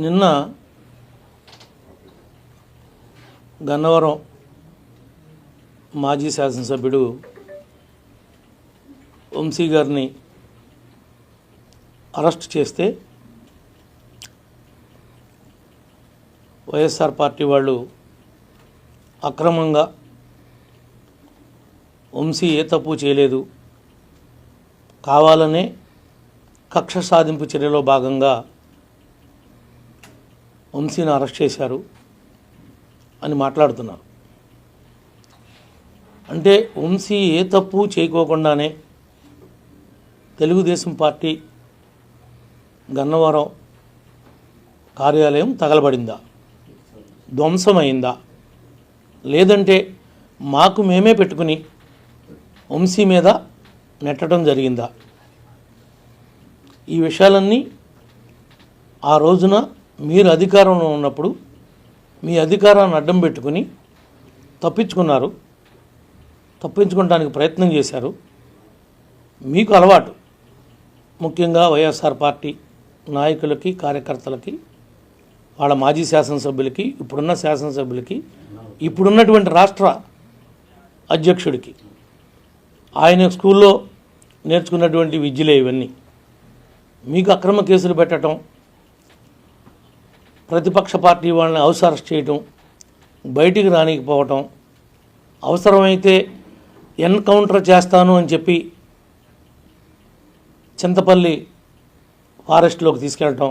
నిన్న గన్నవరం మాజీ శాసనసభ్యుడు వంశీ గారిని అరెస్ట్ చేస్తే వైఎస్ఆర్ పార్టీ వాళ్ళు అక్రమంగా వంశీ ఏ తప్పు చేయలేదు, కావాలనే కక్ష సాధింపు చర్యలో భాగంగా వంశీని అరెస్ట్ చేశారు అని మాట్లాడుతున్నారు. అంటే వంశీ ఏ తప్పు చేయకోకుండానే తెలుగుదేశం పార్టీ గన్నవరం కార్యాలయం తగలబడిందా, ధ్వంసమైందా, లేదంటే మాకు మేమే పెట్టుకుని వంశీ మీద నెట్టడం జరిగిందా? ఈ విషయాలన్నీ ఆ రోజున మీరు అధికారంలో ఉన్నప్పుడు మీ అధికారాన్ని అడ్డం పెట్టుకుని తప్పించుకోవడానికి ప్రయత్నం చేశారు. మీకు అలవాటు, ముఖ్యంగా వైఎస్ఆర్ పార్టీ నాయకులకి, కార్యకర్తలకి, వాళ్ళ మాజీ శాసనసభ్యులకి, ఇప్పుడున్న శాసనసభ్యులకి, ఇప్పుడున్నటువంటి రాష్ట్ర అధ్యక్షుడికి ఆయన స్కూల్లో నేర్చుకున్నటువంటి విద్యలే ఇవన్నీ. మీకు అక్రమ కేసులు పెట్టడం, ప్రతిపక్ష పార్టీ వాళ్ళని హౌస్ అరెస్ట్ చేయటం, బయటికి రానికపోవటం, అవసరమైతే ఎన్కౌంటర్ చేస్తాను అని చెప్పి చింతపల్లి ఫారెస్ట్లోకి తీసుకెళ్ళటం,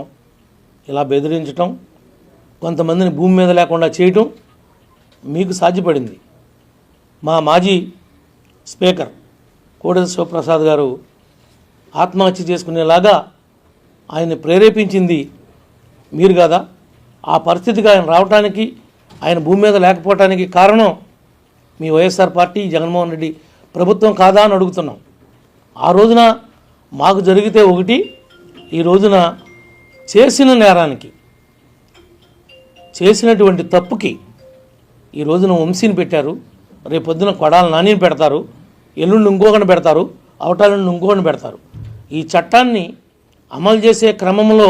ఇలా బెదిరించటం, కొంతమందిని భూమి మీద లేకుండా చేయటం మీకు సాధ్యపడింది. మా మాజీ స్పీకర్ కోడెల శివప్రసాద్ గారు ఆత్మహత్య చేసుకునేలాగా ఆయన్ని ప్రేరేపించింది మీరు కదా. ఆ పరిస్థితికి ఆయన రావడానికి, ఆయన భూమి మీద లేకపోవటానికి కారణం మీ వైఎస్ఆర్ పార్టీ, జగన్మోహన్ రెడ్డి ప్రభుత్వం కాదా అని అడుగుతున్నాం. ఆ రోజున మాకు జరిగితే ఒకటి, ఈ రోజున చేసిన నేరానికి, చేసినటువంటి తప్పుకి ఈ రోజున వంశీని పెట్టారు. రేపొద్దున కొడాల నానిని పెడతారు, ఎల్లుండి ఇంకొకరిని పెడతారు, అవటాలను ఇంకొకరిని పెడతారు. ఈ చట్టాన్ని అమలు చేసే క్రమంలో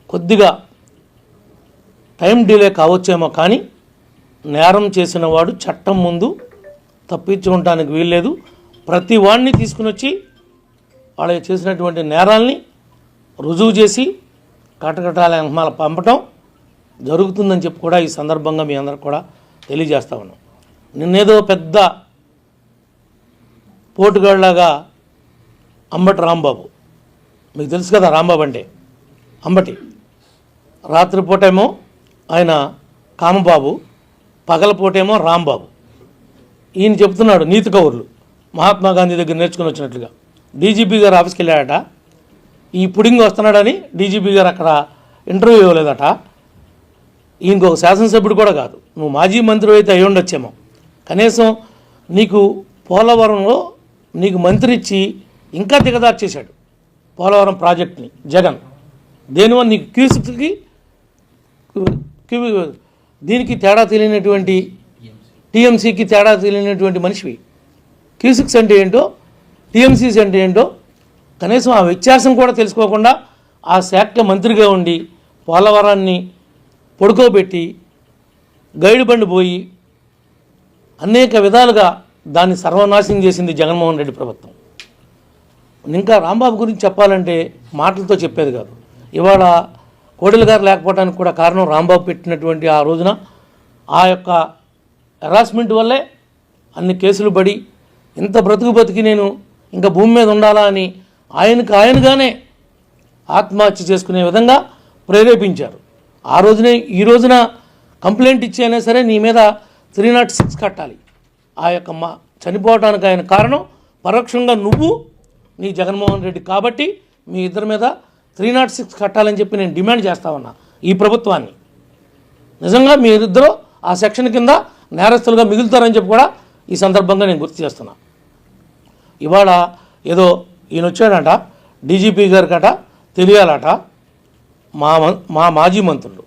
కొద్దిగా టైం డిలే కావచ్చేమో, కానీ నేరం చేసిన వాడు చట్టం ముందు తప్పించుకోవటానికి వీల్లేదు. ప్రతి వాడిని తీసుకుని వచ్చి వాళ్ళు చేసినటువంటి నేరాల్ని రుజువు చేసి కటకటాల పంపటం జరుగుతుందని చెప్పి కూడా ఈ సందర్భంగా మీ అందరికి కూడా తెలియజేస్తా ఉన్నాం. నిన్నేదో పెద్ద పోటుగాళ్ళలాగా అంబటి రాంబాబు, మీకు తెలుసు కదా రాంబాబు అంటే అంబటి, రాత్రిపూటేమో ఆయన కామబాబు, పగలపూటేమో రాంబాబు. ఈయన చెప్తున్నాడు నీతి కౌరులు మహాత్మా గాంధీ దగ్గర నేర్చుకుని వచ్చినట్లుగా. డీజీపీ గారు ఆఫీస్కి వెళ్ళాడట, ఈ పుడింగ్ వస్తున్నాడని డీజీపీ గారు అక్కడ ఇంటర్వ్యూ ఇవ్వలేదట. ఈయనకు ఒక శాసనసభ్యుడు కూడా కాదు, నువ్వు మాజీ మంత్రి అయితే అయి ఉండొచ్చేమో. కనీసం నీకు పోలవరంలో నీకు మంత్రి ఇచ్చి ఇంకా దిగదారు చేశాడు పోలవరం ప్రాజెక్ట్ని జగన్. దేనివల్ల నీకు క్యూసిక్కి దీనికి తేడా తెలియనటువంటి, టీఎంసీకి తేడా తెలియనటువంటి మనిషివి. క్యూసిక్స్ అంటే ఏంటో, టీఎంసీస్ అంటే ఏంటో కనీసం ఆ వ్యత్యాసం కూడా తెలుసుకోకుండా ఆ శాఖ మంత్రిగా ఉండి పోలవరాన్ని పడుకోబెట్టి గైడ్ బండి పోయి అనేక విధాలుగా దాన్ని సర్వనాశనం చేసింది జగన్మోహన్ రెడ్డి ప్రభుత్వం. ఇంకా రాంబాబు గురించి చెప్పాలంటే మాటలతో చెప్పేది కాదు. ఇవాళ కోడెల గారు లేకపోవడానికి కూడా కారణం రాంబాబు పెట్టినటువంటి ఆ రోజున ఆ యొక్క హెరాస్మెంట్ వల్లే అన్ని కేసులు పడి ఇంత బతికి నేను ఇంకా భూమి మీద ఉండాలా అని ఆయనగానే ఆత్మహత్య చేసుకునే విధంగా ప్రేరేపించారు. ఆ రోజునే ఈ రోజున కంప్లైంట్ ఇచ్చి అయినా సరే నీ మీద 306 కట్టాలి. ఆ యొక్క చనిపోవడానికి ఆయన కారణం పరోక్షంగా నువ్వు, నీ జగన్మోహన్ రెడ్డి. కాబట్టి మీ ఇద్దరి మీద 306 కట్టాలని చెప్పి నేను డిమాండ్ చేస్తా ఉన్నా ఈ ప్రభుత్వాన్ని. నిజంగా మీరిద్దరూ ఆ సెక్షన్ కింద నేరస్తులుగా మిగులుతారని చెప్పి కూడా ఈ సందర్భంగా నేను గుర్తు చేస్తున్నా. ఇవాళ ఏదో ఈయన వచ్చాడట, డీజీపీ గారికట తెలియాలట, మా మాజీ మంత్రులు,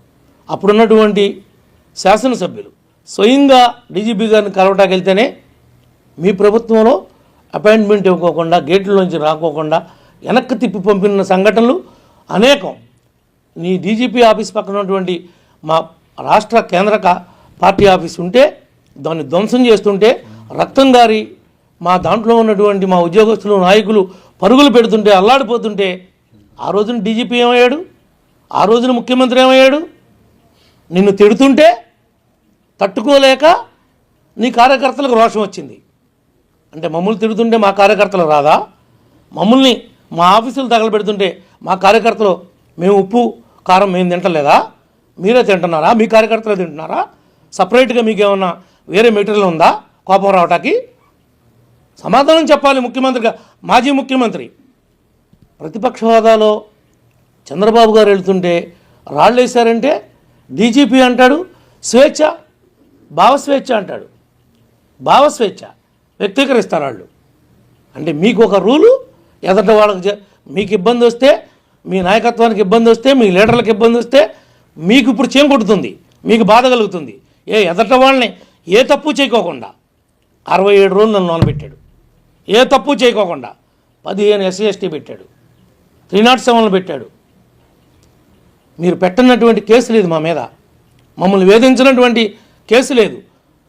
అప్పుడున్నటువంటి శాసనసభ్యులు స్వయంగా డీజీపీ గారిని కలవటానికి వెళ్తేనే మీ ప్రభుత్వంలో అపాయింట్మెంట్ ఇవ్వకోకుండా, గేట్లలోంచి రాకోకుండా వెనక్కి తిప్పి పంపిన సంఘటనలు అనేకం. నీ డీజీపీ ఆఫీస్ పక్కన ఉన్నటువంటి మా రాష్ట్ర కేంద్ర పార్టీ ఆఫీస్ ఉంటే దాన్ని ధ్వంసం చేస్తుంటే రక్తం గారి మా దాంట్లో ఉన్నటువంటి మా ఉద్యోగస్తులు నాయకులు పరుగులు పెడుతుంటే అల్లాడిపోతుంటే ఆ రోజున డీజీపీ ఏమయ్యాడు? ఆ రోజున ముఖ్యమంత్రి ఏమయ్యాడు? నిన్ను తిడుతుంటే తట్టుకోలేక నీ కార్యకర్తలకు రోషం వచ్చింది. అంటే మమ్మల్ని తిడుతుంటే మా కార్యకర్తలు రాదా? మమ్మల్ని మా ఆఫీసులు తగలబెడుతుంటే మా కార్యకర్తలు మేము ఉప్పు కారం మేము తింటలేదా? మీరే తింటున్నారా? మీ కార్యకర్తలు తింటున్నారా? సపరేట్గా మీకేమన్నా వేరే మెటీరియల్ ఉందా కోపం రావటానికి? సమాధానం చెప్పాలి ముఖ్యమంత్రిగా. మాజీ ముఖ్యమంత్రి ప్రతిపక్ష హోదాలో చంద్రబాబు గారు వెళ్తుంటే రాళ్ళు వేశారంటే డీజీపీ అంటాడు స్వేచ్ఛ, భావస్వేచ్ఛ అంటాడు. భావస్వేచ్ఛ వ్యక్తీకరిస్తారు వాళ్ళు. అంటే మీకు ఒక రూలు, ఎదట వాళ్ళకి మీకు ఇబ్బంది వస్తే, మీ నాయకత్వానికి ఇబ్బంది వస్తే, మీ లీడర్లకు ఇబ్బంది వస్తే మీకు ఇప్పుడు చేం కొడుతుంది, మీకు బాధ కలుగుతుంది. ఎదట వాళ్ళని ఏ తప్పు చేయకోకుండా 67 రోజులు నన్ను లోనబెట్టాడు. ఏ తప్పు చేయకోకుండా 15 SC/ST పెట్టాడు, 307 పెట్టాడు. మీరు పెట్టినటువంటి కేసు లేదు మా మీద, మమ్మల్ని వేధించినటువంటి కేసు లేదు.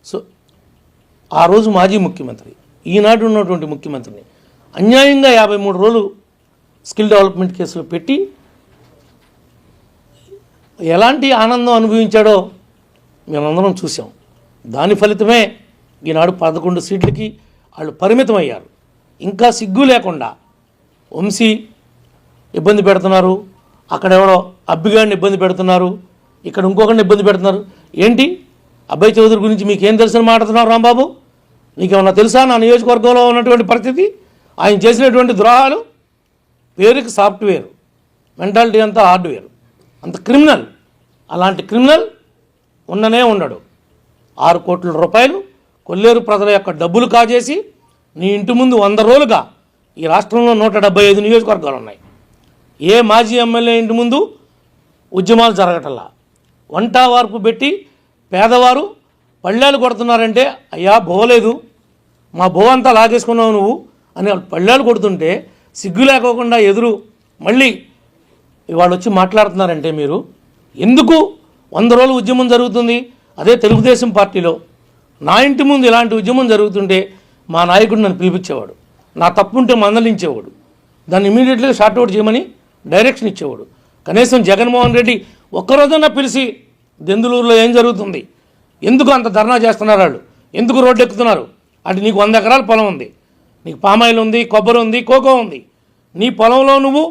సో ఆ రోజు మాజీ ముఖ్యమంత్రి, ఈనాడు ఉన్నటువంటి ముఖ్యమంత్రిని అన్యాయంగా 53 రోజులు స్కిల్ డెవలప్మెంట్ కేసులు పెట్టి ఎలాంటి ఆనందం అనుభవించాడో మేమందరం చూసాం. దాని ఫలితమే ఈనాడు 11 సీట్లకి వాళ్ళు పరిమితం అయ్యారు. ఇంకా సిగ్గు లేకుండా వంశీ ఇబ్బంది పెడుతున్నారు, అక్కడెవడో అబ్బిగాడిని ఇబ్బంది పెడుతున్నారు, ఇక్కడ ఇంకొకరిని ఇబ్బంది పెడుతున్నారు. ఏంటి అబ్బాయి చౌదరి గురించి మీకేం తెలుసని మాట్లాడుతున్నారు రాంబాబు? నీకేమన్నా తెలుసా నా నియోజకవర్గంలో ఉన్నటువంటి పరిస్థితి, ఆయన చేసినటువంటి ద్రోహాలు? పేరుకి సాఫ్ట్వేర్, మెంటాలిటీ అంతా హార్డ్వేర్, అంత క్రిమినల్. అలాంటి క్రిమినల్ ఉండనే ఉండడు. 6 కోట్ల రూపాయలు కొల్లేరు ప్రజల యొక్క డబ్బులు కాజేసి నీ ఇంటి ముందు 100 రోజులుగా ఈ రాష్ట్రంలో 175 నియోజకవర్గాలు ఉన్నాయి. ఏ మాజీ ఎమ్మెల్యే ఇంటి ముందు ఉద్యమాలు జరగటల్లా. వంట వార్పు పెట్టి పేదవారు పళ్ళాలు కొడుతున్నారంటే, అయ్యా బోలేదు, మా బో అంతా లాగేసుకున్నావు నువ్వు అని పళ్ళాలు కొడుతుంటే సిగ్గు లేకోకుండా ఎదురు మళ్ళీ ఇవాళ వచ్చి మాట్లాడుతున్నారంటే మీరు ఎందుకు 100 రోజులు ఉద్యమం జరుగుతుంది? అదే తెలుగుదేశం పార్టీలో నా ఇంటి ముందు ఇలాంటి ఉద్యమం జరుగుతుంటే మా నాయకుడు నన్ను పిలిపించేవాడు, నా తప్పుంటే మందలించేవాడు, దాన్ని ఇమీడియట్గా షార్ట్అవుట్ చేయమని డైరెక్షన్ ఇచ్చేవాడు. కనీసం జగన్మోహన్ రెడ్డి ఒక్కరోజన్నా పిలిచి దెందులూరులో ఏం జరుగుతుంది, ఎందుకు అంత ధర్నా చేస్తున్నారు వాళ్ళు, ఎందుకు రోడ్డు ఎక్కుతున్నారు, అంటే నీకు 100 ఎకరాల పొలం ఉంది, నీకు పామాయిల్ ఉంది, కొబ్బరి ఉంది, కోకో ఉంది, నీ పొలంలో నువ్వు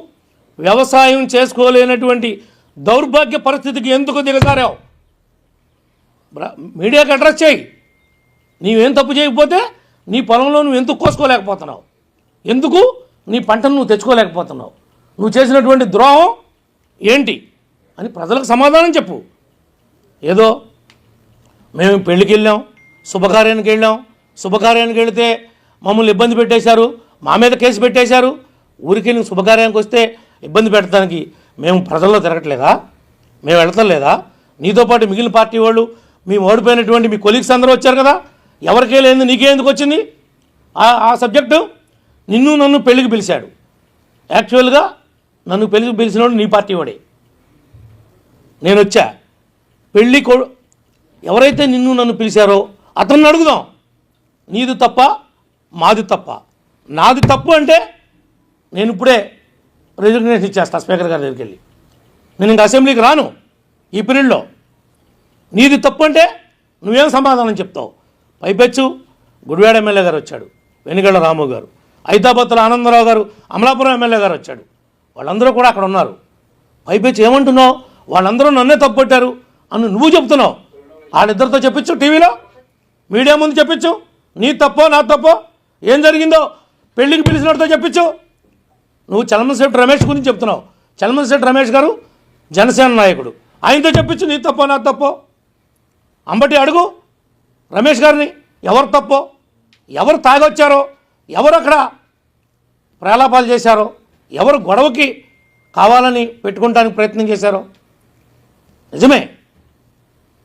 వ్యవసాయం చేసుకోలేనటువంటి దౌర్భాగ్య పరిస్థితికి ఎందుకు దిగజారావు? మీడియాకి అడ్రస్ చేయి. నీవేం తప్పు చేయకపోతే నీ పొలంలో నువ్వు ఎందుకు కోసుకోలేకపోతున్నావు, ఎందుకు నీ పంటను నువ్వు తెచ్చుకోలేకపోతున్నావు, నువ్వు చేసినటువంటి ద్రోహం ఏంటి అని ప్రజలకు సమాధానం చెప్పు. ఏదో మేము పెళ్ళికి వెళ్ళాం, శుభకార్యానికి వెళితే మమ్మల్ని ఇబ్బంది పెట్టేశారు, మా మీద కేసు పెట్టేశారు, ఊరికి నువ్వు శుభకార్యానికి వస్తే ఇబ్బంది పెట్టడానికి మేము ప్రజల్లో తిరగట్లేదా, మేము వెళతలేదా? నీతో పాటు మిగిలిన పార్టీ వాళ్ళు, మేము ఓడిపోయినటువంటి మీ కొలీగ్స్ అందరూ వచ్చారు కదా, ఎవరికే లేదు నీకే ఎందుకు వచ్చింది ఆ సబ్జెక్టు? నిన్ను నన్ను పెళ్ళికి పిలిచాడు. యాక్చువల్గా నన్ను పెళ్ళికి పిలిచినోడు నీ పార్టీ వాడే. నేను వచ్చా పెళ్ళి ఎవరైతే నిన్ను నన్ను పిలిచారో అతన్ని అడుగుదాం, నీది తప్ప మాది తప్ప. నాది తప్పు అంటే నేను ఇప్పుడే రిజిగ్నేషన్ ఇచ్చేస్తా స్పీకర్ గారి దగ్గరికి వెళ్ళి, నేను ఇంకా అసెంబ్లీకి రాను ఈ పీరియడ్లో. నీది తప్పు అంటే నువ్వేం సమాధానం చెప్తావు? పైపెచ్చు గుడివాడ ఎమ్మెల్యే గారు వచ్చాడు, వెనుగళ్ల రాము గారు, హైదరాబాద్లో ఆనందరావు గారు, అమలాపురం ఎమ్మెల్యే గారు వచ్చాడు, వాళ్ళందరూ కూడా అక్కడ ఉన్నారు. పైపెచ్చు ఏమంటున్నావు? వాళ్ళందరూ నన్నే తప్పుపట్టారు అని నువ్వు చెప్తున్నావు. వాళ్ళిద్దరితో చెప్పించు, టీవీలో మీడియా ముందు చెప్పించు, నీ తప్పో నా తప్పో ఏం జరిగిందో పెళ్ళికి పిలిచినట్టుతో చెప్పించు. నువ్వు చలమశెట్టి రమేష్ గురించి చెప్తున్నావు. చలమశెట్టి రమేష్ గారు జనసేన నాయకుడు, ఆయనతో చెప్పించు నీ తప్పో నా తప్పో. అంబటి అడుగు రమేష్ గారిని, ఎవరు తప్పో, ఎవరు తాగొచ్చారో, ఎవరు అక్కడ ప్రలాపాలు చేశారో, ఎవరు గొడవకి కావాలని పెట్టుకోవడానికి ప్రయత్నం చేశారో. నిజమే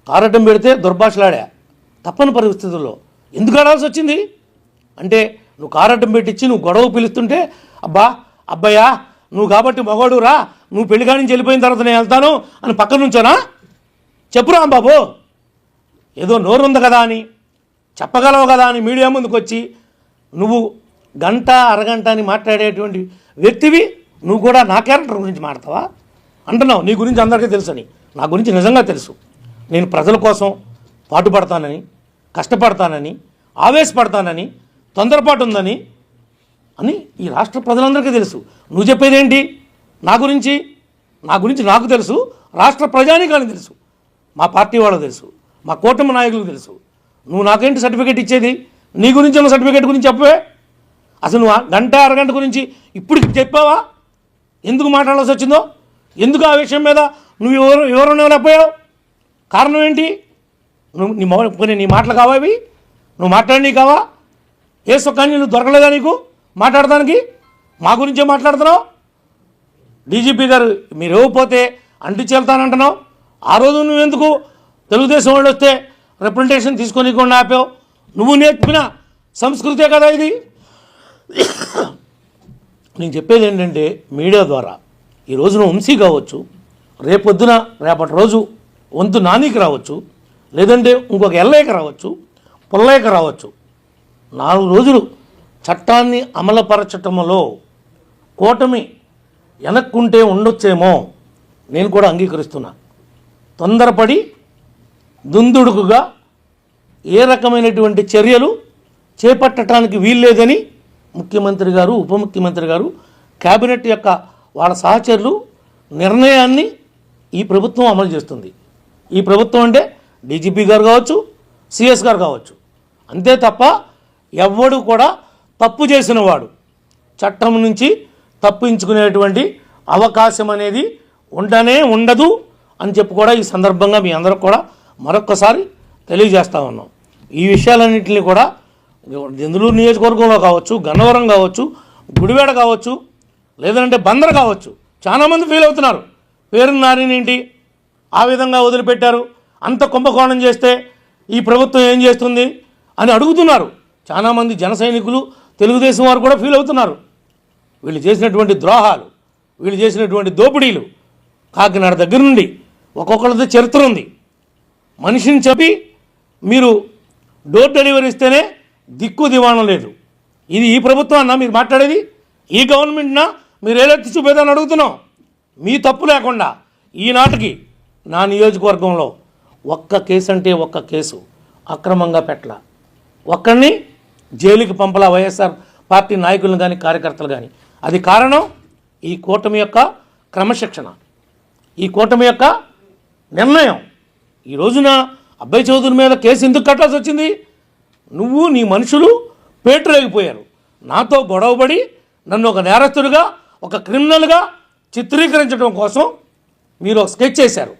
కారటం పెడితే దుర్భాషలాడా, తప్పని పరిస్థితుల్లో ఎందుకు ఆడాల్సి వచ్చింది అంటే నువ్వు కారటం పెట్టించి నువ్వు గొడవ పిలుస్తుంటే అబ్బాయ్యా నువ్వు కాబట్టి మగవాడు రా, నువ్వు పెళ్లి కాడి నుంచి వెళ్ళిపోయిన తర్వాత నేను వెళ్తాను అని పక్కన నుంచోనా? చెప్పు రాంబాబు. ఏదో నోరు ఉంది కదా అని, చెప్పగలవు కదా అని మీడియా ముందుకు వచ్చి నువ్వు గంట అరగంట అని మాట్లాడేటువంటి వ్యక్తివి నువ్వు కూడా నా క్యారెక్టర్ గురించి మాట్లాడతావా అంటున్నావు. నీ గురించి అందరికీ తెలుసని, నా గురించి నిజంగా తెలుసు. నేను ప్రజల కోసం పాటుపడతానని, కష్టపడతానని, ఆవేశపడతానని, తొందరపాటు ఉందని అని ఈ రాష్ట్ర ప్రజలందరికీ తెలుసు. నువ్వు చెప్పేదేంటి నా గురించి? నా గురించి నాకు తెలుసు, రాష్ట్ర ప్రజానీకానికి తెలుసు, మా పార్టీ వాళ్ళకు తెలుసు, మా కూటమి నాయకులకు తెలుసు. నువ్వు నాకేంటి సర్టిఫికేట్ ఇచ్చేది? నీ గురించి ఉన్న సర్టిఫికేట్ గురించి చెప్పవే. అసలు నువ్వు గంట అరగంట గురించి ఇప్పుడు చెప్పావా? ఎందుకు మాట్లాడాల్సి వచ్చిందో? ఎందుకు ఆ విషయం మీద నువ్వు వివరణ ఇవ్వలేకపోయావు? కారణం ఏంటి? నువ్వు నీ మాటలు కావా అవి? నువ్వు మాట్లాడి కావా? ఏ సుఖాన్ని నువ్వు దొరకలేదా నీకు మాట్లాడడానికి? మా గురించే మాట్లాడుతున్నావు. డీజీపీ గారు మీరు ఇవ్వకపోతే అంటి చేల్తానంటున్నావు. ఆ రోజు నువ్వెందుకు తెలుగుదేశం వాళ్ళు వస్తే రిప్రజెంటేషన్ తీసుకొని ఆపావు? నువ్వు నేర్పిన సంస్కృతే కదా ఇది. నేను చెప్పేది ఏంటంటే మీడియా ద్వారా ఈ రోజున వంశీ కావచ్చు, రేపొద్దున రేపటి రోజు వంతు నానికి రావచ్చు, లేదంటే ఇంకొక ఎల్లయ్యకి రావచ్చు, పుల్లయ్యకి రావచ్చు. 4 రోజులు చట్టాన్ని అమలుపరచటంలో కూటమి వెనక్కుంటే ఉండొచ్చేమో నేను కూడా అంగీకరిస్తున్నా. తొందరపడి దుందుడుకుగా ఏ రకమైనటువంటి చర్యలు చేపట్టడానికి వీల్లేదని ముఖ్యమంత్రి గారు, ఉప ముఖ్యమంత్రి గారు, కేబినెట్ యొక్క వాళ్ళ సహచరులు నిర్ణయాన్ని ఈ ప్రభుత్వం అమలు చేస్తుంది. ఈ ప్రభుత్వం అంటే డీజీపీ గారు కావచ్చు, సిఎస్ గారు కావచ్చు. అంతే తప్ప ఎవ్వడు కూడా తప్పు చేసిన వాడు చట్టం నుంచి తప్పించుకునేటువంటి అవకాశం అనేది ఉండదు అని చెప్పి కూడా ఈ సందర్భంగా మీ అందరూ కూడా మరొక్కసారి తెలియజేస్తా ఉన్నాం. ఈ విషయాలన్నింటినీ కూడా దెందులూరు నియోజకవర్గంలో కావచ్చు, గన్నవరం కావచ్చు, గుడివాడ కావచ్చు, లేదంటే బందర్ కావచ్చు, చాలామంది ఫీల్ అవుతున్నారు. పేరు నారినేంటి ఆ విధంగా వదిలిపెట్టారు, అంత కుంభకోణం చేస్తే ఈ ప్రభుత్వం ఏం చేస్తుంది అని అడుగుతున్నారు. చాలామంది జన సైనికులు, తెలుగుదేశం వారు కూడా ఫీల్ అవుతున్నారు. వీళ్ళు చేసినటువంటి ద్రోహాలు, వీళ్ళు చేసినటువంటి దోపిడీలు కాకినాడ దగ్గర నుండి ఒక్కొక్కరితో చరిత్ర ఉంది. మనిషిని చెప్పి మీరు డోర్ డెలివరీ ఇస్తేనే దిక్కు దివాణం లేదు. ఇది ఈ ప్రభుత్వాన్నా మీరు మాట్లాడేది? ఈ గవర్నమెంట్నా మీరు ఏలెత్తి చూపేదని అడుగుతున్నాం. మీ తప్పు లేకుండా ఈనాటికి నా నియోజకవర్గంలో ఒక్క కేసు అంటే ఒక్క కేసు అక్రమంగా పెట్టల, ఒక్కడిని జైలుకి పంపలా వైఎస్ఆర్ పార్టీ నాయకులను కానీ కార్యకర్తలు కానీ. అది కారణం ఈ కూటమి యొక్క క్రమశిక్షణ, ఈ కూటమి యొక్క నిర్ణయం. ఈ రోజున అబ్బాయి చౌదరి మీద కేసు ఎందుకు కట్టాల్సి వచ్చింది? నువ్వు నీ మనుషులు పేటరేగిపోయారు. నాతో గొడవపడి నన్ను ఒక నేరస్తుడిగా, ఒక క్రిమినల్గా చిత్రీకరించడం కోసం మీరు ఒక స్కెచ్ చేశారు.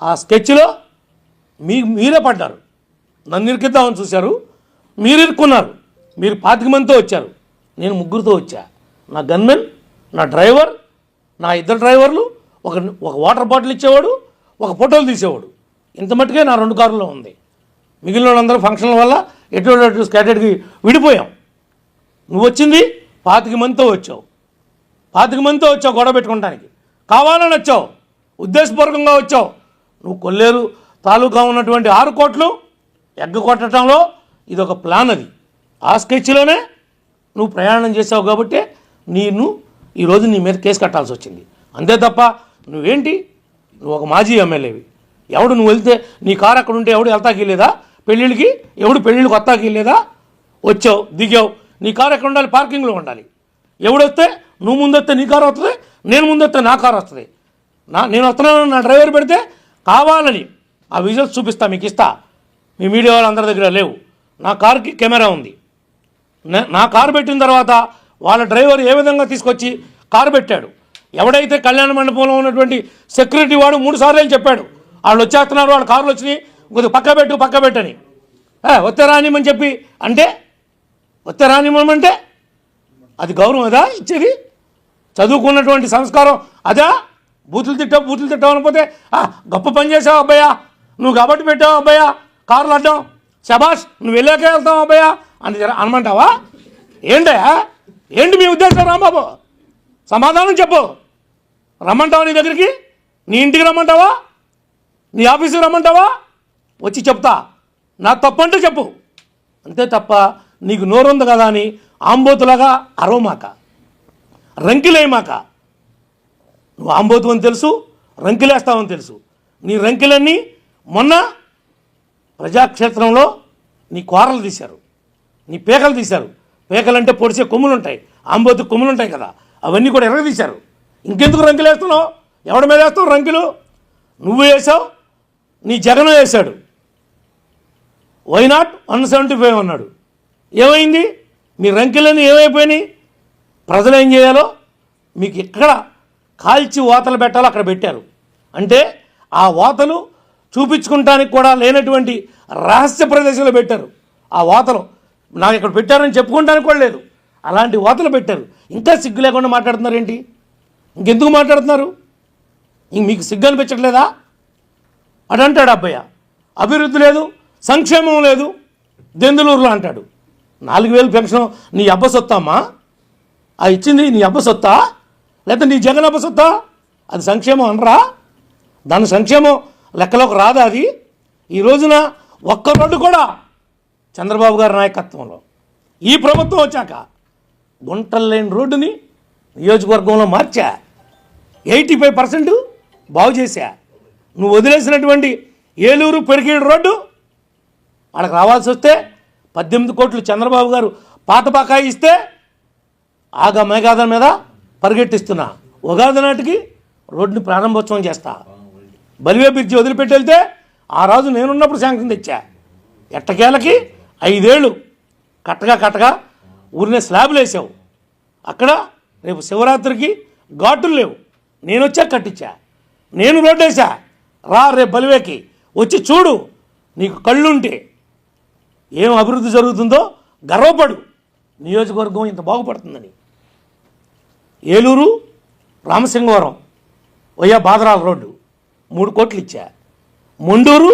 ఆ స్కెచ్లో మీరే పడ్డారు. నన్ను ఇరికిద్దామని చూశారు, మీరు ఇరుక్కున్నారు. మీరు 25 మందితో వచ్చారు, నేను 3 వచ్చా. నా గన్మెన్, నా డ్రైవర్, నా 2 డ్రైవర్లు, ఒక వాటర్ బాటిల్ ఇచ్చేవాడు, ఒక ఫోటోలు తీసేవాడు. ఇంత మట్టుకే నా 2 కారులో ఉంది. మిగిలిన వాళ్ళందరూ ఫంక్షన్ల వల్ల ఎటువంటి స్కాటెడ్కి విడిపోయాం. నువ్వు వచ్చింది 25 మందితో వచ్చావు. 25 మందితో వచ్చావు గొడవ పెట్టుకోవడానికి. కావాలని వచ్చావు, ఉద్దేశపూర్వకంగా వచ్చావు. నువ్వు కొల్లేరు తాలూకా ఉన్నటువంటి 6 కోట్లు ఎగ్గకొట్టడంలో ఇదొక ప్లాన్. అది ఆ స్కెచ్లోనే నువ్వు ప్రయాణం చేసావు కాబట్టి ఈరోజు నీ మీద కేసు కట్టాల్సి వచ్చింది. అంతే తప్ప నువ్వేంటి, నువ్వు ఒక మాజీ ఎమ్మెల్యేవి. ఎవడు నువ్వు వెళ్తే నీ కారు అక్కడ ఉంటే ఎవడు వెళ్తాకి వెళ్ళేదా? పెళ్ళిళ్ళకి ఎవడు పెళ్ళిళ్ళకి వస్తాకి వెళ్ళేదా? వచ్చావు, దిగావు, నీ కారు ఎక్కడ ఉండాలి? పార్కింగ్లో ఉండాలి. ఎవడొస్తే నువ్వు ముందొస్తే నీ కారు వస్తుంది, నేను ముందొస్తే నా కారు వస్తుంది. నేను వస్తున్నాను నా డ్రైవర్ పెడితే కావాలని ఆ విజువల్స్ చూపిస్తా, మీకు ఇస్తా. మీ మీడియా వాళ్ళందరి దగ్గర లేవు. నా కారుకి కెమెరా ఉంది. నా కారు పెట్టిన తర్వాత వాళ్ళ డ్రైవర్ ఏ విధంగా తీసుకొచ్చి కారు పెట్టాడు. ఎవడైతే కళ్యాణ మండపంలో ఉన్నటువంటి సెక్యూరిటీ వాడు 3 సార్లు చెప్పాడు, వాళ్ళు వచ్చేస్తున్నారు, వాళ్ళ కార్లు వచ్చినాయి, కొద్దిగా పక్క పెట్టని. వస్తే రానిమని చెప్పి అంటే, వస్తే రానిమంటే అది గౌరవం అదా ఇచ్చేది? చదువుకున్నటువంటి సంస్కారం అదా? బూతులు తిట్టావు అనిపోతే గొప్ప పని చేసావు అబ్బాయా, నువ్వు కాబట్టి పెట్టావు అబ్బాయా కార్లు అడ్డం, శబాష్ నువ్వు వెళ్ళాకే వెళ్తావు అబ్బాయా అని అనమంటావా? ఏంటి మీ ఉద్దేశం? రాంబాబు సమాధానం చెప్పు. రమ్మంటావా? నీ దగ్గరికి, నీ ఇంటికి రమ్మంటావా? నీ ఆఫీసుకి రమ్మంటావా? వచ్చి చెప్తా, నా తప్పు అంటే చెప్పు. అంతే తప్ప నీకు నోరుంది కదా అని ఆంబోతులాగా అరవమాక, రంకిలేయమాక. నువ్వు ఆంబోతు అని తెలుసు, రంకిలేస్తావని తెలుసు. నీ రంకిలన్నీ మొన్న ప్రజాక్షేత్రంలో నీ కూరలు తీశారు, నీ పేకలు తీశారు. పేకలంటే పొడిచే కొమ్ములు ఉంటాయి, ఆంబోతు కొమ్ములు ఉంటాయి కదా, అవన్నీ కూడా ఎరగదీశారు. ఇంకెందుకు రంకిలు వేస్తున్నావు? ఎవడి మీద వేస్తావు రంకిలు? నువ్వు వేసావు, నీ జగన్ వేశాడు. వై నాట్ 175 అన్నాడు. ఏమైంది? మీ రంకిలన్నీ ఏమైపోయినాయి? ప్రజలు ఏం చేయాలో మీకు ఎక్కడ కాల్చి వాతలు పెట్టాలో అక్కడ పెట్టారు. అంటే ఆ వాతలు చూపించుకుంటానికి కూడా లేనటువంటి రహస్య ప్రదేశంలో పెట్టారు. ఆ వాతలు నాకు ఇక్కడ పెట్టారని చెప్పుకోవడానికి కూడా లేదు, అలాంటి వాతలు పెట్టారు. ఇంకా సిగ్గు లేకుండా మాట్లాడుతున్నారు ఏంటి? ఇంకెందుకు మాట్లాడుతున్నారు? మీకు సిగ్గు అనిపించట్లేదా? అటు అంటాడు అబ్బయ్య, అభివృద్ధి లేదు, సంక్షేమం లేదు దెందులూరులో అంటాడు. 4000 పెన్షన్ నీ అబ్బ సొత్తమ్మా? ఆ ఇచ్చింది నీ అబ్బ సొత్తా, లేకపోతే నీ జగన్ అబ్బ సొత్తా? అది సంక్షేమం అనరా? దాని సంక్షేమం లెక్కలోకి రాదా అది? ఈ రోజున ఒక్క రోడ్డు కూడా చంద్రబాబు గారి నాయకత్వంలో ఈ ప్రభుత్వం వచ్చాక గుంటలు లేని రోడ్డుని నియోజకవర్గంలో మార్చా, 85% బాగు చేశా. నువ్వు వదిలేసినటువంటి ఏలూరు పెరిగేడు రోడ్డు వాళ్ళకి రావాల్సి వస్తే 18 కోట్లు చంద్రబాబు గారు పాత బకాయి ఇస్తే ఆగా మేఘాద మీద పరిగెట్టిస్తున్నా. ఉగాది నాటికి రోడ్డుని ప్రారంభోత్సవం చేస్తా. బలివే బ్రిడ్జి వదిలిపెట్టి వెళ్తే ఆ రోజు నేనున్నప్పుడు శాంక్షన్ తెచ్చా. ఎట్టకేలకి 5 ఏళ్ళు కట్టగా ఊరినే స్లాబ్లు వేసావు. అక్కడ రేపు శివరాత్రికి ఘాటులు లేవు, నేను వచ్చా కట్టించా, నేను రోడ్డు వేసా. రా రేపు బలివేకి వచ్చి చూడు, నీకు కళ్ళుంటే ఏం అభివృద్ధి జరుగుతుందో గర్వపడు. నియోజకవర్గం ఇంత బాగుపడుతుందని. ఏలూరు రామసింగవరం వయ్యా బాదరాల రోడ్డు 3 కోట్లు ఇచ్చా. మొండూరు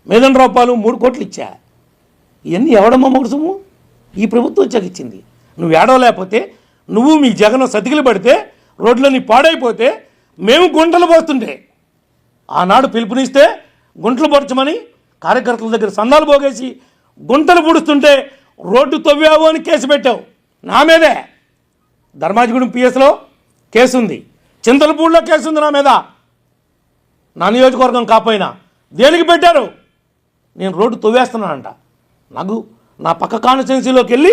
మేదండ్రాపాలు 3 కోట్లు ఇచ్చా. ఇవన్నీ ఎవడమ్మా మొగసము? ఈ ప్రభుత్వం వచ్చాక ఇచ్చింది. నువ్వు ఏడవలేకపోతే, నువ్వు మీ జగన్ సతికిలు పడితే, రోడ్లన్నీ పాడైపోతే మేము గుంటలు పోతుంటే ఆనాడు పిలుపునిస్తే గుంటలు పొడచమని కార్యకర్తల దగ్గర సందాలు పోగేసి గుంటలు పుడుస్తుంటే రోడ్డు తవ్వావు అని కేసు పెట్టావు నా మీదే. ధర్మాజిగూడెం పిఎస్లో కేసు ఉంది, చింతలపూడిలో కేసు ఉంది నా మీద. నా నియోజకవర్గం కాపోయినా దేనికి పెట్టారు? నేను రోడ్డు తవ్వేస్తున్నానంట. నాకు నా పక్క కాన్స్టిట్యున్సీలోకి వెళ్ళి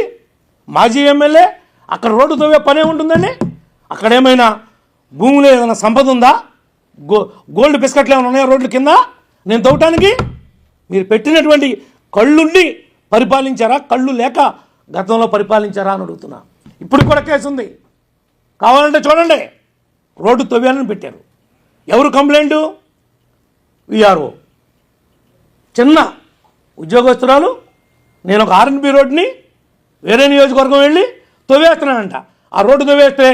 మాజీ ఎమ్మెల్యే అక్కడ రోడ్డు తవ్వే పనే ఉంటుందండి. అక్కడ ఏమైనా భూమిలో ఏదైనా సంపద ఉందా? గోల్డ్ బిస్కెట్లు ఏమైనా ఉన్నాయా రోడ్ల కింద నేను తవ్వటానికి? మీరు పెట్టినటువంటి కళ్ళుండి పరిపాలించారా, కళ్ళు లేక గతంలో పరిపాలించారా అని అడుగుతున్నా. ఇప్పుడు కూడా కేసు ఉంది, కావాలంటే చూడండి. రోడ్డు తవ్వాలని పెట్టారు. ఎవరు కంప్లైంటు? విఆర్ఓ, చిన్న ఉద్యోగస్తురాలు. నేను ఒక ఆర్ఎన్బి రోడ్డుని వేరే నియోజకవర్గం వెళ్ళి తవ్వేస్తున్నానంట. ఆ రోడ్డు తవ్వేస్తే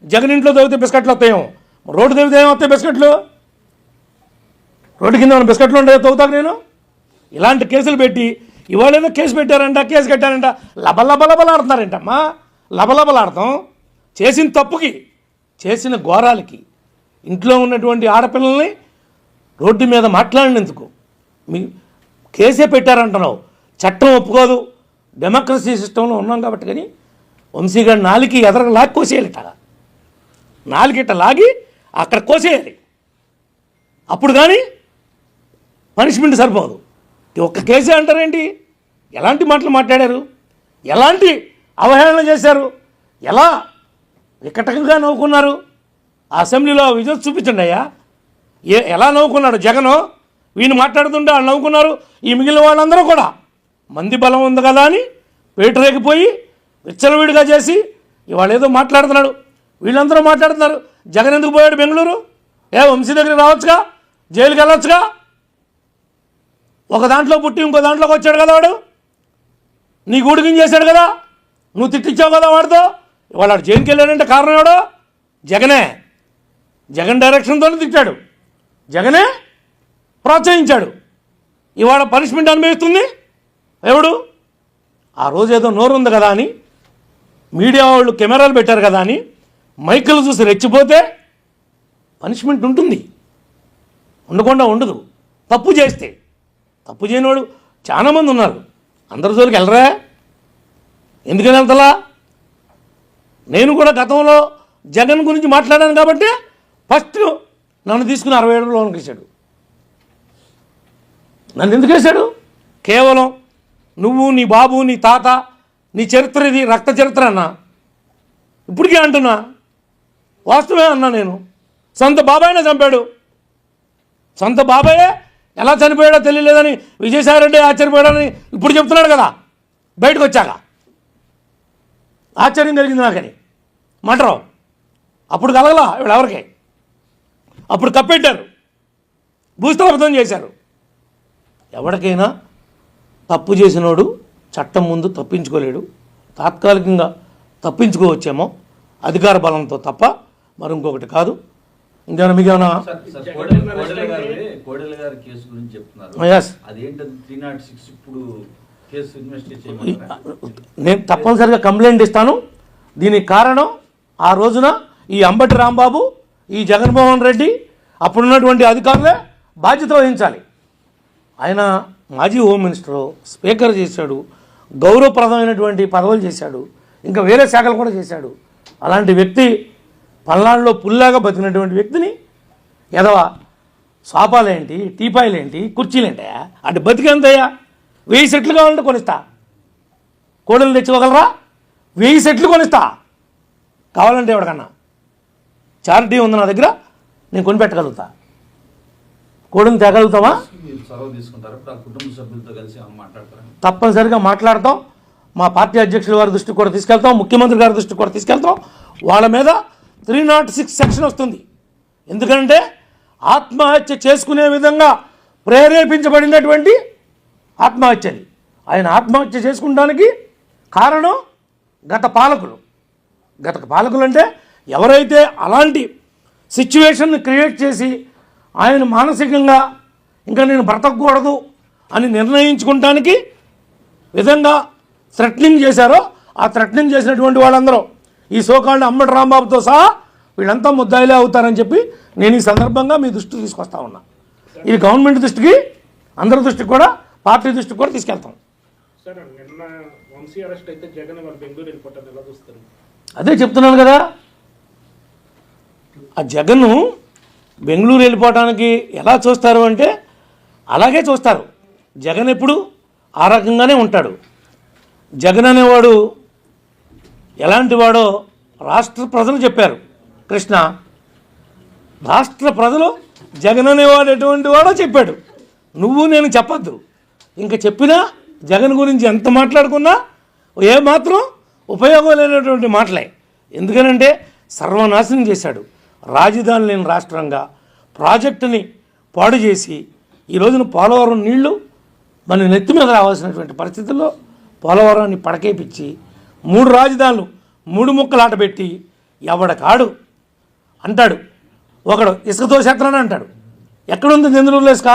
జగన్ ఇంట్లో తవ్వితే బిస్కెట్లు వస్తాయేమో, రోడ్డు తవ్వితే ఏమొస్తాయి బిస్కెట్లు? రోడ్డు కింద ఉన్న బిస్కెట్లు ఉంటే తవ్వుతాను నేను. ఇలాంటి కేసులు పెట్టి ఇవాళ ఏదో కేసు పెట్టారంట, కేసు కట్టారంట, లబలబలబలాడుతున్నారంటమ్మా. లబలబలాడతాం చేసిన తప్పుకి, చేసిన ఘోరాలకి. ఇంట్లో ఉన్నటువంటి ఆడపిల్లల్ని రోడ్డు మీద మాట్లాడినందుకు మీ కేసే పెట్టారంటున్నావు. చట్టం ఒప్పుకోదు, డెమోక్రసీ సిస్టంలో ఉన్నాం కాబట్టి. కానీ వంశీగారి నాలికి ఎదరగా లాగి కోసేయాలిట, నాలుగిట లాగి అక్కడ కోసేయాలి. అప్పుడు కానీ పనిష్మెంట్ సరిపోదు. ఒక్క కేసే అంటారేంటి? ఎలాంటి మాటలు మాట్లాడారు, ఎలాంటి అవహేళన చేశారు, ఎలా వికటంగా నవ్వుకున్నారు. ఆ అసెంబ్లీలో విజువల్స్ చూపించండి అయ్యా. ఎలా నవ్వుకున్నాడు జగను. వీళ్ళు మాట్లాడుతుంటే వాళ్ళు నవ్వుకున్నారు. ఈ మిగిలిన వాళ్ళందరూ కూడా మంది బలం ఉంది కదా అని పేటరేగిపోయి విచ్చలవిడిగా చేసి ఇవాళ ఏదో మాట్లాడుతున్నాడు. వీళ్ళందరూ మాట్లాడుతున్నారు. జగన్ ఎందుకు పోయాడు బెంగళూరు? వంశీ దగ్గరికి రావచ్చుగా, జైలుకి వెళ్ళొచ్చుగా. ఒక దాంట్లో పుట్టి ఇంకో దాంట్లోకి వచ్చాడు కదా వాడు. నీ గూడికిం చేశాడు కదా, నువ్వు తిట్టించావు కదా వాడితో. ఇవాళ వాడు జైలుకి వెళ్ళాడంటే కారణం ఎవడో? జగనే. జగన్ డైరెక్షన్తోనే తిట్టాడు, జగనే ప్రోత్సహించాడు. ఇవాళ పనిష్మెంట్ అనుభవిస్తుంది ఎవడు? ఆ రోజు ఏదో నోరు ఉంది కదా అని మీడియా వాళ్ళు కెమెరాలు పెట్టారు కదా అని మైకులు చూసి రెచ్చిపోతే పనిష్మెంట్ ఉంటుంది, ఉండకుండా ఉండదు. తప్పు చేస్తే, తప్పు చేయనివాడు చాలామంది ఉన్నారు. అందరి జోలికి వెళ్ళరా? ఎందుకని వెళ్తలా? నేను కూడా గతంలో జగన్ గురించి మాట్లాడాను కాబట్టి ఫస్ట్ నన్ను తీసుకుని 67 లోనికి వేశాడు. నన్ను ఎందుకు వేశాడు? కేవలం నువ్వు, నీ బాబు, నీ తాత, నీ చరిత్ర ఇది రక్త చరిత్ర అన్నా. ఇప్పటికే అంటున్నా, వాస్తవమే అన్నా. నేను సొంత బాబాయినే చంపాడు. సొంత బాబాయే ఎలా చనిపోయాడో తెలియలేదని విజయసాయిరెడ్డి ఆశ్చర్యపోయాడని ఇప్పుడు చెప్తున్నాడు కదా బయటకు వచ్చాక. ఆశ్చర్యం కలిగింది నాకని. మంటరావు అప్పుడు కలగలా ఎవరికి, అప్పుడు కప్పెట్టారు, భూస్థాపితం చేశారు. ఎవరికైనా తప్పు చేసినోడు చట్టం ముందు తప్పించుకోలేడు. తాత్కాలికంగా తప్పించుకోవచ్చేమో అధికార బలంతో తప్ప మరి ఇంకొకటి కాదు. ఇంకేమైనా మీకేమైనా? కోడెల గారి కేసు గురించి చెప్తున్నారు. అదేంటది 306 ఇప్పుడు కేసు ఇన్వెస్టిగేట్ చేయమన్నారు. నేను తప్పనిసరిగా కంప్లైంట్ ఇస్తాను. దీనికి కారణం ఆ రోజున ఈ అంబటి రాంబాబు, ఈ జగన్మోహన్ రెడ్డి, అప్పుడున్నటువంటి అధికారులే బాధ్యత వహించాలి. ఆయన మాజీ హోమ్ మినిస్టరు, స్పీకర్ చేశాడు, గౌరవప్రదమైనటువంటి పదవులు చేశాడు, ఇంకా వేరే శాఖలు కూడా చేశాడు. అలాంటి వ్యక్తి పల్నాడులో పుల్లాగా బతికినటువంటి వ్యక్తిని ఎదవ సోఫాలేంటి, టీపాయిలేంటి, కుర్చీలేంటి అంటే బతికేంతయ్యా? 1000 సెట్లు కావాలంటే కొనిస్తా. కోడలు తెచ్చుకోగలరా? 1000 సెట్లు కొనిస్తా కావాలంటే. ఎవరికన్నా చారిటీ ఉంది నా దగ్గర, నేను కొనిపెట్టగలుగుతా. కోడలు తేగలుగుతామా? తప్పనిసరిగా మాట్లాడతాం. మా పార్టీ అధ్యక్షుల వారి దృష్టికి కూడా తీసుకెళ్తాం, ముఖ్యమంత్రి గారి దృష్టికి కూడా తీసుకెళ్తాం. వాళ్ళ మీద 306 సెక్షన్ వస్తుంది. ఎందుకంటే ఆత్మహత్య చేసుకునే విధంగా ప్రేరేపించబడినటువంటి ఆత్మహత్యది. ఆయన ఆత్మహత్య చేసుకుంటానికి కారణం గత పాలకులు అంటే ఎవరైతే అలాంటి సిచ్యువేషన్ని క్రియేట్ చేసి ఆయన మానసికంగా ఇంకా నేను బ్రతకూడదు అని నిర్ణయించుకుంటానికి విధంగా థ్రెటనింగ్ చేశారో, ఆ థ్రెటనింగ్ చేసినటువంటి వాళ్ళందరూ ఈ సోకాల్డ్ అంబటి రాంబాబుతో సహా వీళ్ళంతా ముద్దాయిలే అవుతారని చెప్పి నేను ఈ సందర్భంగా మీ దృష్టికి తీసుకొస్తా ఉన్నా. ఇది గవర్నమెంట్ దృష్టికి, అందరి దృష్టికి కూడా, పార్టీ దృష్టికి కూడా తీసుకెళ్తాం. అదే చెప్తున్నాను కదా, ఆ జగన్ బెంగళూరు వెళ్ళిపోవడానికి ఎలా చూస్తారు అంటే అలాగే చూస్తారు. జగన్ ఎప్పుడు ఆ రకంగానే ఉంటాడు. జగన్ అనేవాడు ఎలాంటి వాడో రాష్ట్ర ప్రజలు చెప్పారు. కృష్ణ, రాష్ట్ర ప్రజలు జగన్ అనేవాడు ఎటువంటి వాడో చెప్పాడు. నువ్వు నేను చెప్పద్దు. ఇంకా చెప్పినా జగన్ గురించి ఎంత మాట్లాడుకున్నా ఏమాత్రం ఉపయోగం లేనటువంటి మాటలే. ఎందుకనంటే సర్వనాశనం చేశాడు. రాజధాని లేని రాష్ట్రంగా ప్రాజెక్టుని పాడు చేసి ఈ రోజున పోలవరం నీళ్లు మన నెత్తి మీద రావాల్సినటువంటి పరిస్థితుల్లో పోలవరాన్ని పడకేపించి 3 రాజధానులు 3 ముక్కలాట పెట్టి ఎవడకాడు అంటాడు. ఒకడు ఇసుకతో చేస్తానని అంటాడు. ఎక్కడుంది చంద్రబాబు ఇసుక?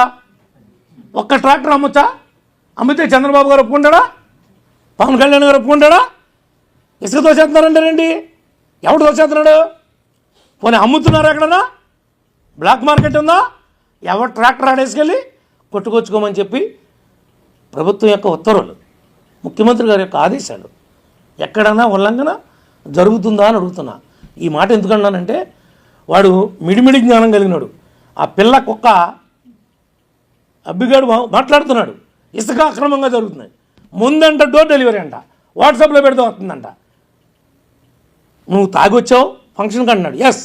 ఒక్క ట్రాక్టర్ అమ్మొచ్చా? అమ్మితే చంద్రబాబు గారు ఒప్పుకుంటాడా? పవన్ కళ్యాణ్ గారు ఒప్పుకుంటాడా? ఇసుకతో చేస్తున్నారంటారేంటి? ఎవడు తోచేస్తున్నాడు? పోనీ అమ్ముతున్నారు ఎక్కడన్నా? బ్లాక్ మార్కెట్ ఉందా? ఎవరు ట్రాక్టర్ ఆడేసుకెళ్ళి కొట్టుకొచ్చుకోమని చెప్పి ప్రభుత్వం యొక్క ఉత్తర్వులు, ముఖ్యమంత్రి గారి యొక్క ఆదేశాలు ఎక్కడన్నా ఉల్లంఘన జరుగుతుందా అని అడుగుతున్నా. ఈ మాట ఎందుకన్నానంటే వాడు మిడిమిడి జ్ఞానం కలిగినాడు. ఆ పిల్ల కుక్క అబ్బిగాడు మాట్లాడుతున్నాడు. ఇసుక అక్రమంగా జరుగుతుంది. ముందంట డోర్ డెలివరీ అంట, వాట్సాప్లో పెడితే వస్తుందంట. నువ్వు తాగొచ్చావు ఫంక్షన్కి అన్నాడు. ఎస్,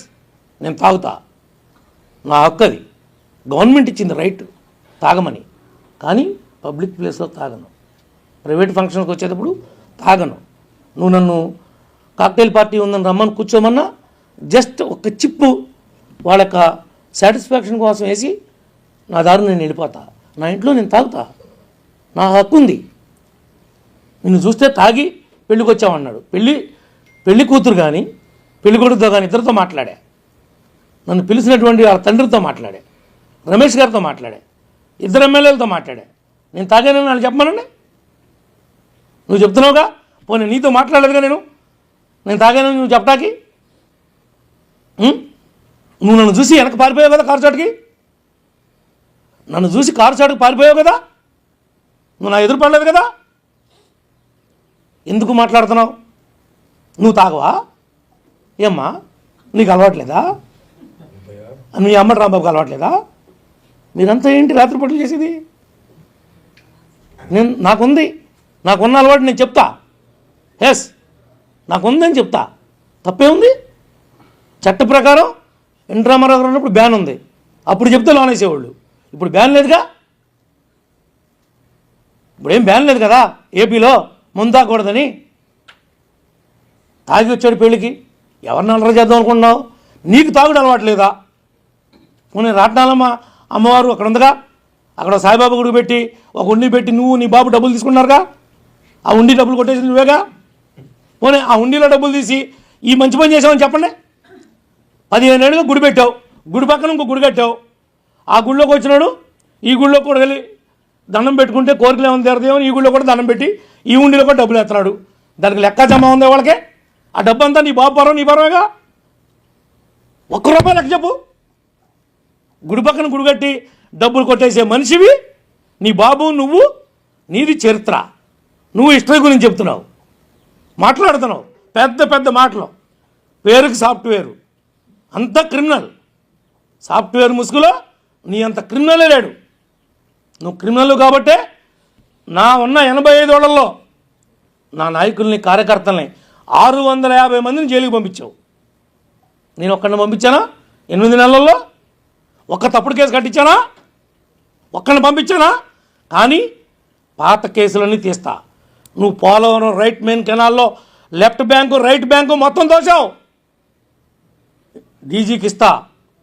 నేను తాగుతా, నా హక్కు అది. గవర్నమెంట్ ఇచ్చింది రైట్ తాగమని. కానీ పబ్లిక్ ప్లేస్లో తాగను, ప్రైవేట్ ఫంక్షన్కి వచ్చేటప్పుడు తాగను. నువ్వు నన్ను కాక్టైల్ పార్టీ ఉందని రమ్మని కూర్చోమన్నా జస్ట్ ఒక చిప్పు వాళ్ళ యొక్క సాటిస్ఫాక్షన్ కోసం వేసి నా దారి నేను వెళ్ళిపోతా. నా ఇంట్లో నేను తాగుతా, నా హక్కు ఉంది. నిన్ను చూస్తే తాగి పెళ్ళికి వచ్చామన్నాడు. పెళ్లి కూతురు కానీ పెళ్లి కొడుకుతో కానీ ఇద్దరితో మాట్లాడా. నన్ను పిలిచినటువంటి వాళ్ళ తండ్రితో మాట్లాడా, రమేష్ గారితో మాట్లాడా, 2 ఎమ్మెల్యేలతో మాట్లాడా. నేను తాగానని వాళ్ళు చెప్పమనండి. నువ్వు చెప్తున్నావుగా, పోనీ నీతో మాట్లాడలేదుగా నేను తాగానని నువ్వు చెప్పటానికి. నువ్వు నన్ను చూసి వెనక పారిపోయావు కదా కారు చాటుకి, నన్ను చూసి కారు చాటుకు పారిపోయావు కదా, నువ్వు నా ఎదురు పడలేదు కదా. ఎందుకు మాట్లాడుతున్నావు? నువ్వు తాగవా ఏమ్మా? నీకు అలవాట్లేదా? మీ అమ్మ రాంబాబుకి అలవాట్లేదా? మీరంతా ఏంటి రాత్రిపూటలు చేసేది? నాకున్న అలవాటు నేను చెప్తా. ఎస్, నాకుందని చెప్తా. తప్పే ఉంది? చట్ట ప్రకారం ఎన్టీ రామారావు గారు ఉన్నప్పుడు బ్యాన్ ఉంది, అప్పుడు చెప్తే లోనేసేవాళ్ళు. ఇప్పుడు బ్యాన్ లేదుగా, ఇప్పుడేం బ్యాన్ లేదు కదా ఏపీలో ముందు తాగకూడదని. తాగి వచ్చాడు పెళ్ళికి, ఎవరిని అల్లరి చేద్దాం అనుకుంటున్నావు? నీకు తాగుడు అలవాటు లేదా? పోనీ రాట్నాలమ్మ అమ్మవారు అక్కడ ఉందిగా, అక్కడ సాయిబాబా గుడి పెట్టి ఒక ఉండి పెట్టి నువ్వు నీ బాబు డబ్బులు తీసుకున్నారుగా, ఆ ఉండి డబ్బులు కొట్టేసి నువ్వేగా. పోనీ ఆ ఉండిలో డబ్బులు తీసి ఈ మంచి పని చేసావని చెప్పండి. 15 ఏళ్ళుగా గుడి పెట్టావు, గుడి పక్కన ఇంకో గుడి కట్టావు, ఆ గుడిలోకి వచ్చినాడు ఈ గుడిలో కూడా వెళ్ళి దండం పెట్టుకుంటే కోరికలు ఏమైనా తీరదేమో, ఈ గుడిలో కూడా దండం పెట్టి ఈ ఉండిలో కూడా డబ్బులు ఎత్తున్నాడు. దానికి లెక్క జమ ఉంది వాళ్ళకే. ఆ డబ్బు అంతా నీ బాబు పరం నీ పరమేగా. ₹1 లెక్క చెప్పు. గుడి పక్కన గుడి కట్టి డబ్బులు కొట్టేసే మనిషివి నీ బాబు, నువ్వు, నీది చరిత్ర. నువ్వు హిస్టరీ గురించి చెప్తున్నావు, మాట్లాడుతున్నావు పెద్ద పెద్ద మాటలు. పేరుకి సాఫ్ట్వేరు, అంత క్రిమినల్. సాఫ్ట్వేర్ ముసుగులో నీ అంత క్రిమినలే లేడు. నువ్వు క్రిమినల్ కాబట్టే నా ఉన్న 85 ఏళ్లలో నా నాయకుల్ని కార్యకర్తల్ని 650 మందిని జైలుకి పంపించావు. నేను ఒక్కడిని పంపించానా 8 నెలల్లో? ఒక్క తప్పుడు కేసు కట్టించానా? ఒక్కడిని పంపించానా? కానీ పాత కేసులన్నీ తీస్తా. నువ్వు పోలవరం రైట్ మెయిన్ కెనాల్లో లెఫ్ట్ బ్యాంకు రైట్ బ్యాంకు మొత్తం దోచావు. డీజీకి ఇస్తా,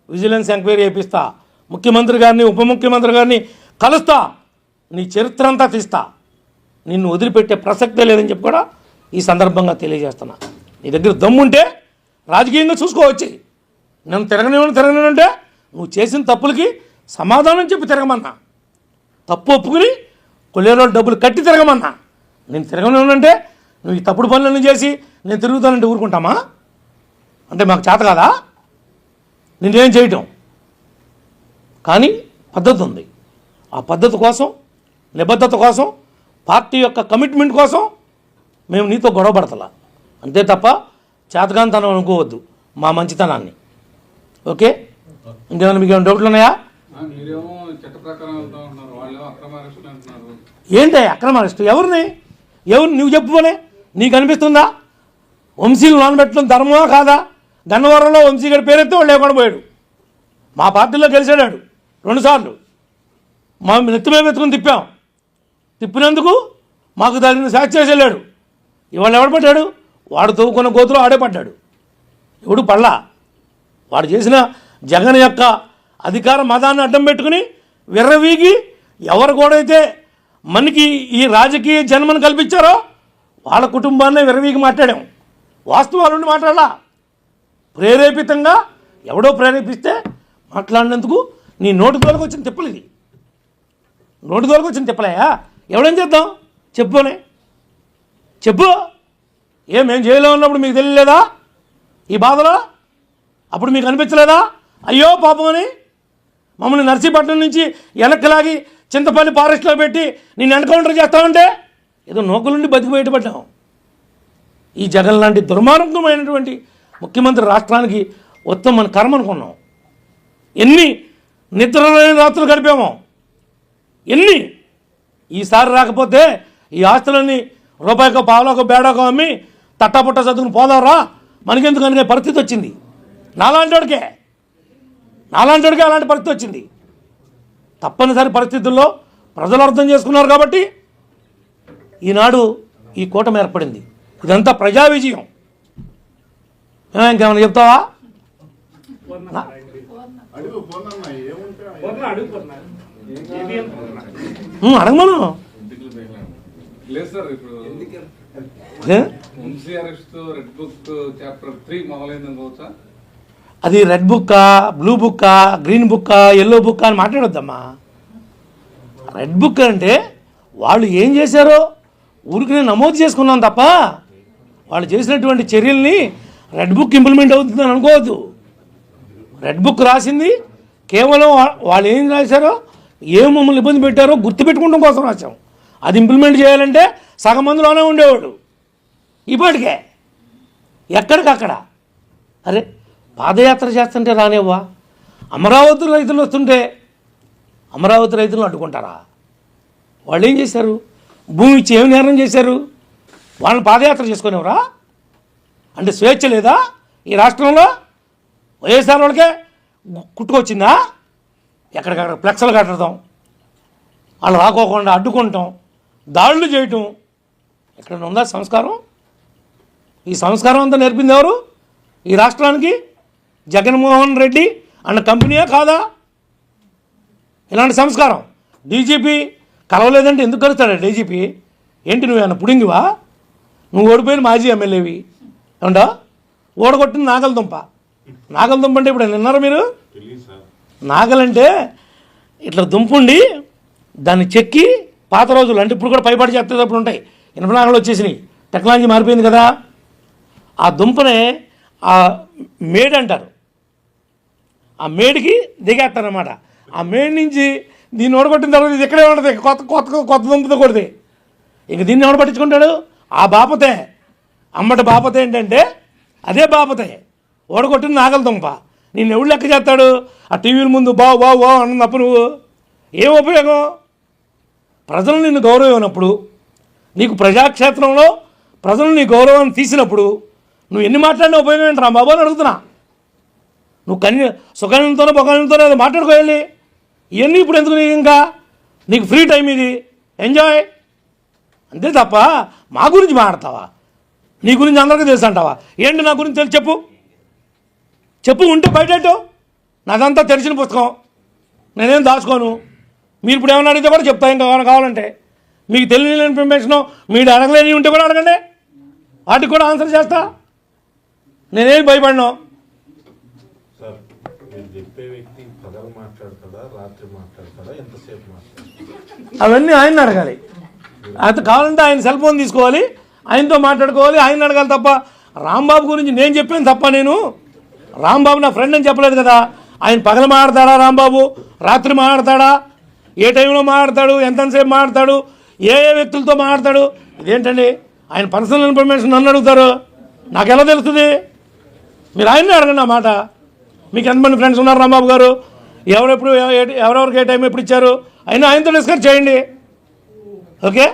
విజిలెన్స్ ఎంక్వైరీ చేపిస్తా, ముఖ్యమంత్రి గారిని ఉప ముఖ్యమంత్రి గారిని కలుస్తా, నీ చరిత్ర అంతా తీస్తా. నిన్ను వదిలిపెట్టే ప్రసక్తే లేదని చెప్పి కూడా ఈ సందర్భంగా తెలియజేస్తున్నా. నీ దగ్గర దమ్ముంటే రాజకీయంగా చూసుకోవచ్చు. నన్ను తిరగనివ్వంటే నువ్వు చేసిన తప్పులకి సమాధానం చెప్పి తిరగమన్నా, తప్పు ఒప్పుకుని కొల్లేరు డబ్బులు కట్టి తిరగమన్నా. నేను తిరగనివ్వనంటే నువ్వు ఈ తప్పుడు పనులన్నీ చేసి నేను తిరుగుతానంటే ఊరుకుంటామా? అంటే మాకు చేత కాదా నిన్నేం చేయటం? కానీ పద్ధతి ఉంది. ఆ పద్ధతి కోసం, నిబద్ధత కోసం, పార్టీ యొక్క కమిట్మెంట్ కోసం మేము నీతో గొడవ పడతలా. అంతే తప్ప చేతకాంతనం అనుకోవద్దు మా మంచితనాన్ని. ఓకే, ఇంకేమైనా మీకు ఏమైనా డౌట్లు ఉన్నాయా? ఏంటి అక్రమ అరెస్టు? ఎవరు నువ్వు చెప్పుకోనే? నీకు అనిపిస్తుందా? వంశీలు నానబెట్టడం ధర్మమా కాదా? గన్నవరంలో వంశీ గారి పేరెత్తే వాళ్ళు లేకుండా పోయాడు. మా పార్టీలో గెలిచాడు 2 సార్లు. మా నెత్తిమే ఎత్తుకుని తిప్పినందుకు మాకు దాన్ని సాక్షి చేసి వెళ్ళాడు. ఇవాళ ఎవడు పడ్డాడు? వాడు తవ్వుకున్న గోతులో ఆడే పడ్డాడు. ఎవడు పడలా. వాడు చేసిన జగన్ యొక్క అధికార మతాన్ని అడ్డం పెట్టుకుని విర్రవీగి ఎవరు కూడా అయితే మనకి ఈ రాజకీయ జన్మను కల్పించారో వాళ్ళ కుటుంబాన్నే విర్రవీగి మాట్లాడాం. వాస్తవాలుండి మాట్లాడాలా. ప్రేరేపితంగా ఎవడో ప్రేరేపిస్తే మాట్లాడినందుకు నీ నోటి దోలకు వచ్చిన తిప్పలు ఇది. నోటి దోలకు వచ్చిన తిప్పలేయా? ఎవడేం చేద్దాం చెప్పునే చెప్పు. మేము జైల్లో ఉన్నప్పుడు మీకు తెలియలేదా ఈ బాధలో? అప్పుడు మీకు అనిపించలేదా అయ్యో పాపం అని? మమ్మల్ని నర్సీపట్నం నుంచి వెనక్కిలాగి చింతపల్లి ఫారెస్ట్లో పెట్టి నేను ఎన్కౌంటర్ చేస్తామంటే ఏదో నోకులుండి బతికి బయటపడ్డాం. ఈ జగన్ లాంటి దుర్మార్గమైనటువంటి ముఖ్యమంత్రి రాష్ట్రానికి మొత్తం మన కర్మ అనుకున్నాం. ఎన్ని నిద్రలేని రాత్రులు గడిపామో, ఎన్ని. ఈసారి రాకపోతే ఈ ఆస్తులన్నీ రూపాయికో పావులకో బేడాకో అమ్మి తట్టపుట్ట చదువుకుని పోదావరా మనకెందుకు అనే పరిస్థితి వచ్చింది. నాలాంటివాడికే అలాంటి పరిస్థితి వచ్చింది. తప్పనిసరి పరిస్థితుల్లో ప్రజలు అర్థం చేసుకున్నారు కాబట్టి ఈనాడు ఈ కూటమి ఏర్పడింది. ఇదంతా ప్రజా విజయం. ఇంకేమైనా చెప్తావా? అడగమను. అది రెడ్ బుక్కా, బ్లూ బుక్కా, గ్రీన్ బుక్కా, ఎల్లో బుక్కా అని మాట్లాడొద్దమ్మా. రెడ్ బుక్ అంటే వాళ్ళు ఏం చేశారో ఊరికి నేను నమోదు చేసుకున్నాను తప్ప వాళ్ళు చేసినటువంటి చర్యల్ని రెడ్ బుక్ ఇంప్లిమెంట్ అవుతుందని అనుకోవద్దు. రెడ్ బుక్ రాసింది కేవలం వాళ్ళు ఏం రాశారో ఏం మమ్మల్ని ఇబ్బంది పెట్టారో గుర్తుపెట్టుకోవడం కోసం రాశాం. అది ఇంప్లిమెంట్ చేయాలంటే సగం మందిలోనే ఉండేవాడు. ఇప్పటికే ఎక్కడికక్కడ అరే పాదయాత్ర చేస్తుంటే రానివ్వా, అమరావతి రైతులు వస్తుంటే అమరావతి రైతులను అడ్డుకుంటారా? వాళ్ళు ఏం చేశారు? భూమి ఇచ్చి ఏమి నేరం చేశారు? వాళ్ళని పాదయాత్ర చేసుకునేవరా? అంటే స్వేచ్ఛ లేదా ఈ రాష్ట్రంలో? వైఎస్ఆర్ వాళ్ళకే కుట్టుకొచ్చిందా? ఎక్కడికక్కడ ఫ్లెక్స్లు కట్టడం, వాళ్ళు రాకోకుండా అడ్డుకుంటాం, దాడులు చేయటం, ఎక్కడ ఉందా సంస్కారం? ఈ సంస్కారం అంతా నేర్పింది ఎవరు ఈ రాష్ట్రానికి? జగన్మోహన్ రెడ్డి అన్న కంపెనీయా కాదా? ఇలాంటి సంస్కారం డీజీపీ కలవలేదంటే ఎందుకు కలుస్తాడా డీజీపీ? ఏంటి నువ్వేమన్నా పుడింగివా? నువ్వు ఓడిపోయిన మాజీ ఎమ్మెల్యేవి ఏమంటా? ఓడగొట్టిన నాగలదుంప. నాగలదుంప అంటే ఇప్పుడు విన్నారా మీరు? నాగలంటే ఇట్లా దుంపుండి దాన్ని చెక్కి పాత రోజులు అంటే ఇప్పుడు కూడా పైపాటి చేసేటప్పుడు ఉంటాయి. ఇనుప నాగలు వచ్చేసినాయి, టెక్నాలజీ మారిపోయింది కదా. ఆ దుంపనే ఆ మేడ్ అంటారు. ఆ మేడికి దిగేస్తారనమాట. ఆ మేడ్ నుంచి దీన్ని ఓడగొట్టిన తర్వాత ఇది ఇక్కడే ఉంటుంది, కొత్త కొత్త కొత్త దుంపతో కొడితే ఇంక దీన్ని ఎవడు పట్టించుకుంటాడు? ఆ బాపతే అమ్మటి బాపతే ఏంటంటే అదే బాపతే ఓడగొట్టిన నాగల దుంప. నేను ఎవడు లెక్క చేస్తాడు? ఆ టీవీల ముందు బావు బావు బావు అన్నప్పుడు నువ్వు ఏం ఉపయోగం? ప్రజలు నిన్ను గౌరవించినప్పుడు, నీకు ప్రజాక్షేత్రంలో ప్రజలు నీ గౌరవాన్ని తీసినప్పుడు నువ్వు ఎన్ని మాట్లాడినా ఉపయోగం ఏంటి రా బాబు అని అడుగుతున్నా. నువ్వు సుఖానంతోనో పొగానంతోనో అది మాట్లాడుకోవాలి. ఇవన్నీ ఇప్పుడు ఎందుకు? నీకు ఇంకా నీకు ఫ్రీ టైం ఇది, ఎంజాయ్ అంతే తప్ప మా గురించి మాట్లాడతావా? నీ గురించి అందరికీ తెలుసు అంటావా? ఏంటి నా గురించి తెలిసి చెప్పు, చెప్పు. ఉంటే బయటెట్టు. నాదంతా తెరిచిన పుస్తకం, నేనేం దాచుకోను. మీరు ఇప్పుడు ఏమన్నా అడిగితే కూడా చెప్తా. ఇంకా కావాలంటే మీకు తెలియని ఇన్ఫర్మేషను మీరు అడగలేని ఉంటే కూడా అడగండి, వాటికి కూడా ఆన్సర్ చేస్తా. నేనేం భయపడినా. సార్ మీరు చెప్పే వ్యక్తి పగలు మాట్లాడతాడా, రాత్రి మాట్లాడతాడా, ఎంతసేపు మాట్లాడతాడా? అవన్నీ ఆయన అడగాలి. అది కావాలంటే ఆయన సెల్ ఫోన్ తీసుకోవాలి, ఆయనతో మాట్లాడుకోవాలి, ఆయన అడగాలి తప్ప రాంబాబు గురించి నేను చెప్పాను తప్ప నేను రాంబాబు నా ఫ్రెండ్ అని చెప్పలేదు కదా. ఆయన పగలు మాట్లాడతాడా రాంబాబు, రాత్రి మాట్లాడతాడా, ఏ టైంలో మాట్లాడతాడు, ఎంతసేపు మాట్లాడతాడు, ఏ ఏ వ్యక్తులతో మాట్లాడతాడు, ఇదేంటండి? ఆయన పర్సనల్ ఇన్ఫర్మేషన్ నన్ను అడుగుతారు, నాకు ఎలా తెలుస్తుంది? మీరు ఆయన్నే అడగండి ఆ మాట. మీకు ఎంతమంది ఫ్రెండ్స్ ఉన్నారు రాంబాబు గారు, ఎవరెవరికి ఏ టైం ఎప్పుడు ఇచ్చారు, అయినా ఆయనతో డిస్కస్ చేయండి. ఓకే.